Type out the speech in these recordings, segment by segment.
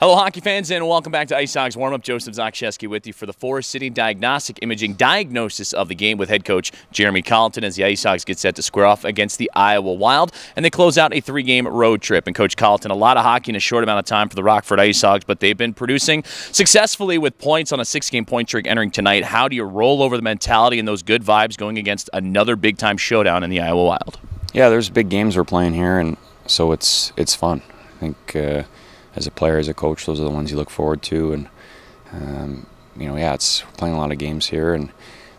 Hello, hockey fans, and welcome back to IceHogs Warm-Up. Joseph Zakshesky with you for the Forest City Diagnostic Imaging diagnosis of the game with head coach Jeremy Colliton as the IceHogs get set to square off against the Iowa Wild, and they close out a 3-game road trip. And Coach Colliton, a lot of hockey in a short amount of time for the Rockford IceHogs, but they've been producing successfully with points on a 6-game point streak entering tonight. How do you roll over the mentality and those good vibes going against another big-time showdown in the Iowa Wild? Yeah, there's big games we're playing here, and so it's fun. I think as a player, as a coach, those are the ones you look forward to. And, it's playing a lot of games here, and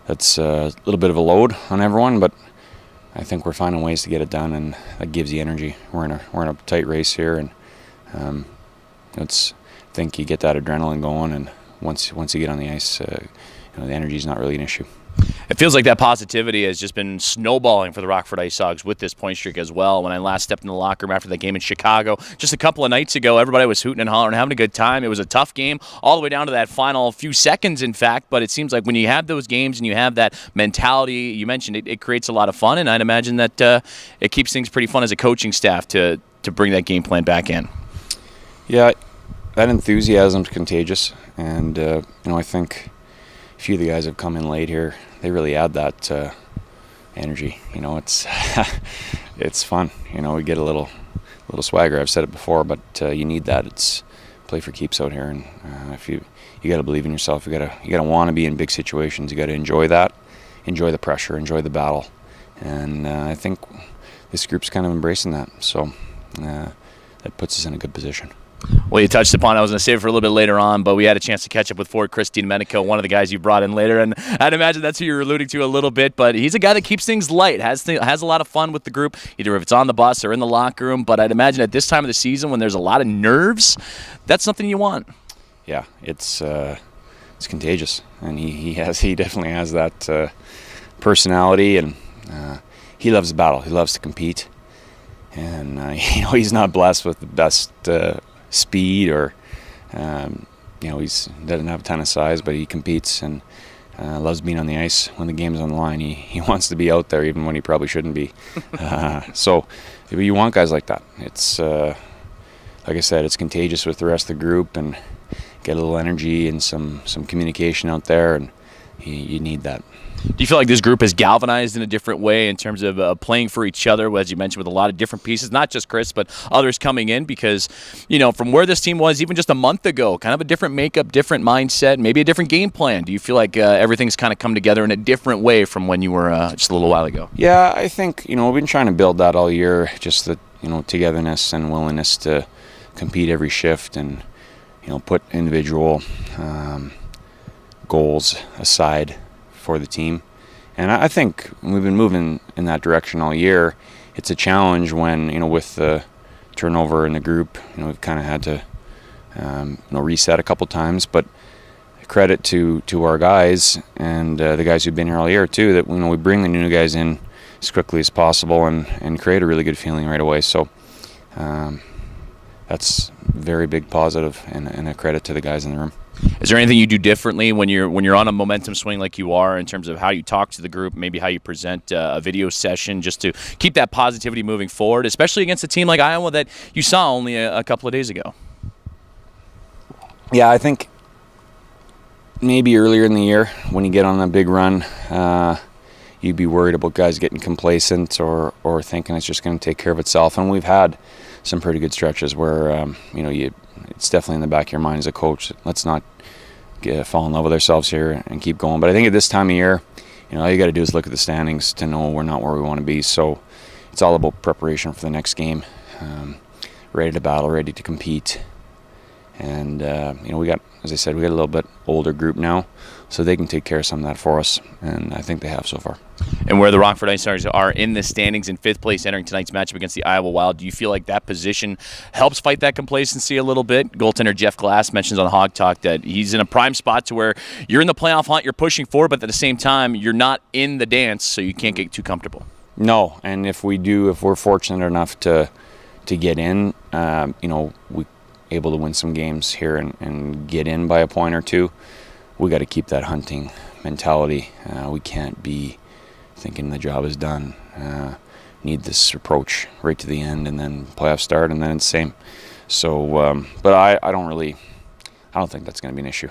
that's a little bit of a load on everyone, but I think we're finding ways to get it done, and that gives you energy. We're in a tight race here, and I think you get that adrenaline going, and once you get on the ice, the energy is not really an issue. It feels like that positivity has just been snowballing for the Rockford IceHogs with this point streak as well. When I last stepped in the locker room after that game in Chicago just a couple of nights ago, everybody was hooting and hollering, having a good time. It was a tough game all the way down to that final few seconds, in fact, but it seems like when you have those games and you have that mentality, you mentioned it creates a lot of fun, and I'd imagine that it keeps things pretty fun as a coaching staff to bring that game plan back in. Yeah, that enthusiasm's contagious, and I think a few of the guys have come in late here. They really add that energy. It's it's fun. We get a little swagger. I've said it before, but you need that. It's play for keeps out here, and if you got to believe in yourself. You got to want to be in big situations. You got to enjoy that, enjoy the pressure, enjoy the battle, and I think this group's kind of embracing that. So that puts us in a good position. Well, you touched upon it. I was going to save it for a little bit later on, but we had a chance to catch up with Ford Christine Medico, one of the guys you brought in later, and I'd imagine that's who you're alluding to a little bit, but he's a guy that keeps things light, has a lot of fun with the group, either if it's on the bus or in the locker room, but I'd imagine at this time of the season when there's a lot of nerves, that's something you want. Yeah, it's contagious, and he definitely has that personality, and he loves the battle. He loves to compete, and he's not blessed with the best speed or he doesn't have a ton of size, but he competes and loves being on the ice when the game's on the line. He wants to be out there even when he probably shouldn't be. So you want guys like that. It's like I said, it's contagious with the rest of the group, and get a little energy and some communication out there, and you need that. Do you feel like this group has galvanized in a different way in terms of playing for each other, as you mentioned, with a lot of different pieces, not just Chris, but others coming in? Because, from where this team was even just a month ago, kind of a different makeup, different mindset, maybe a different game plan. Do you feel like everything's kind of come together in a different way from when you were just a little while ago? Yeah, I think, we've been trying to build that all year, just the, togetherness and willingness to compete every shift and, put individual goals aside for the team. And I think we've been moving in that direction all year. It's a challenge when, with the turnover in the group, we've kind of had to, reset a couple times. But credit to our guys and the guys who've been here all year too, that we bring the new guys in as quickly as possible and create a really good feeling right away. So that's very big positive and a credit to the guys in the room. Is there anything you do differently when you're on a momentum swing like you are in terms of how you talk to the group, maybe how you present a video session, just to keep that positivity moving forward, especially against a team like Iowa that you saw only a couple of days ago? Yeah, I think maybe earlier in the year when you get on a big run, you'd be worried about guys getting complacent or thinking it's just going to take care of itself. And we've had some pretty good stretches where it's definitely in the back of your mind as a coach. Let's not fall in love with ourselves here and keep going. But I think at this time of year, all you got to do is look at the standings to know we're not where we want to be. So it's all about preparation for the next game, ready to battle, ready to compete. And we got, as I said, we got a little bit older group now, so they can take care of some of that for us, and I think they have so far. And where the Rockford IceHogs are in the standings in 5th place entering tonight's matchup against the Iowa Wild, do you feel like that position helps fight that complacency a little bit? Goaltender Jeff Glass mentions on Hog Talk that he's in a prime spot to where you're in the playoff hunt, you're pushing forward, but at the same time, you're not in the dance, so you can't get too comfortable. No, and if we're fortunate enough to get in, we able to win some games here and get in by a point or two, we got to keep that hunting mentality. We can't be thinking the job is done. Need this approach right to the end, and then playoffs start, and then it's the same. So, but I don't think that's going to be an issue.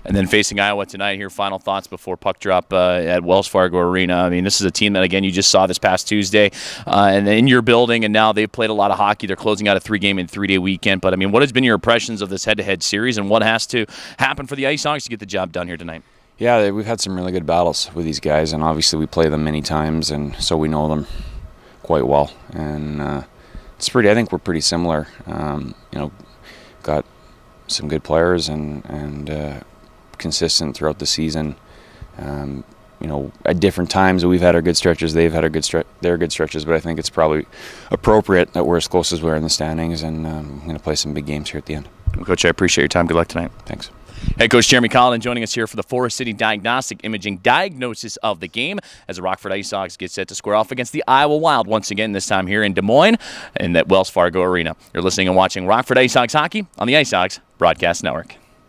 And then facing Iowa tonight here, final thoughts before puck drop at Wells Fargo Arena. I mean, this is a team that, again, you just saw this past Tuesday and in your building, and now they've played a lot of hockey. They're closing out a 3-game and 3-day weekend. But, I mean, what has been your impressions of this head-to-head series, and what has to happen for the IceHogs to get the job done here tonight? Yeah, we've had some really good battles with these guys, and obviously we play them many times, and so we know them quite well. And I think we're pretty similar. Got some good players and consistent throughout the season. At different times we've had our good stretches, they've had their good stretches, but I think it's probably appropriate that we're as close as we are in the standings, and I'm going to play some big games here at the end. Well, Coach, I appreciate your time. Good luck tonight. Thanks. Hey, Coach Jeremy Colliton joining us here for the Forest City Diagnostic Imaging diagnosis of the game as the Rockford IceHogs get set to square off against the Iowa Wild once again, this time here in Des Moines in that Wells Fargo Arena. You're listening and watching Rockford IceHogs hockey on the IceHogs Broadcast Network.